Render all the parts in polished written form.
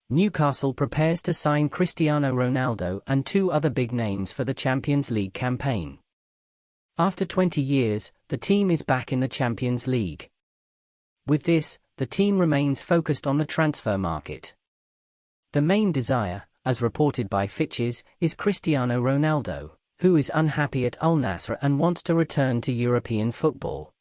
Newcastle prepares to sign Cristiano Ronaldo and two other big names for the Champions League campaign. After 20 years, the team is back in the Champions League. With this, the team remains focused on the transfer market. The main desire, as reported by Fitches, is Cristiano Ronaldo, who is unhappy at Al Nassr and wants to return to European football.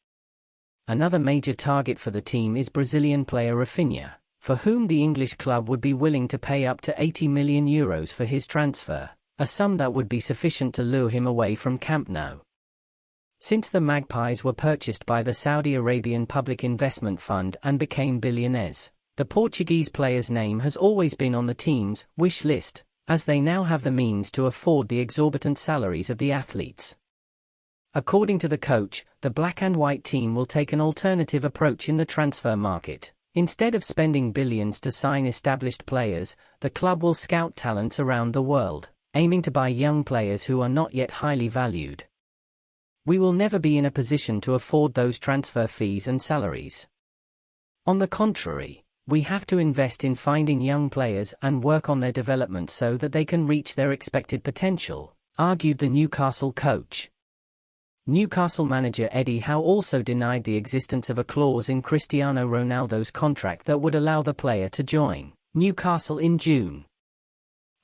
Another major target for the team is Brazilian player Rafinha, for whom the English club would be willing to pay up to €80 million for his transfer, a sum that would be sufficient to lure him away from Camp Nou. Since the Magpies were purchased by the Saudi Arabian Public Investment Fund and became billionaires, the Portuguese player's name has always been on the team's wish list, as they now have the means to afford the exorbitant salaries of the athletes. According to the coach, the black and white team will take an alternative approach in the transfer market. Instead of spending billions to sign established players, the club will scout talents around the world, aiming to buy young players who are not yet highly valued. We will never be in a position to afford those transfer fees and salaries. On the contrary, we have to invest in finding young players and work on their development so that they can reach their expected potential, argued the Newcastle coach. Newcastle manager Eddie Howe also denied the existence of a clause in Cristiano Ronaldo's contract that would allow the player to join Newcastle in June.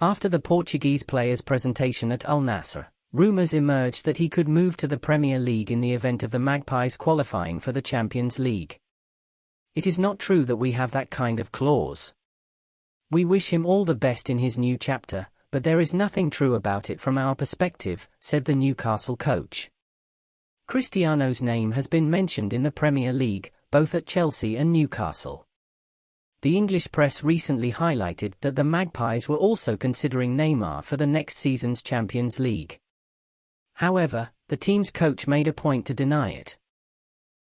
After the Portuguese player's presentation at Al Nassr, rumours emerged that he could move to the Premier League in the event of the Magpies qualifying for the Champions League. It is not true that we have that kind of clause. We wish him all the best in his new chapter, but there is nothing true about it from our perspective, said the Newcastle coach. Cristiano's name has been mentioned in the Premier League, both at Chelsea and Newcastle. The English press recently highlighted that the Magpies were also considering Neymar for the next season's Champions League. However, the team's coach made a point to deny it.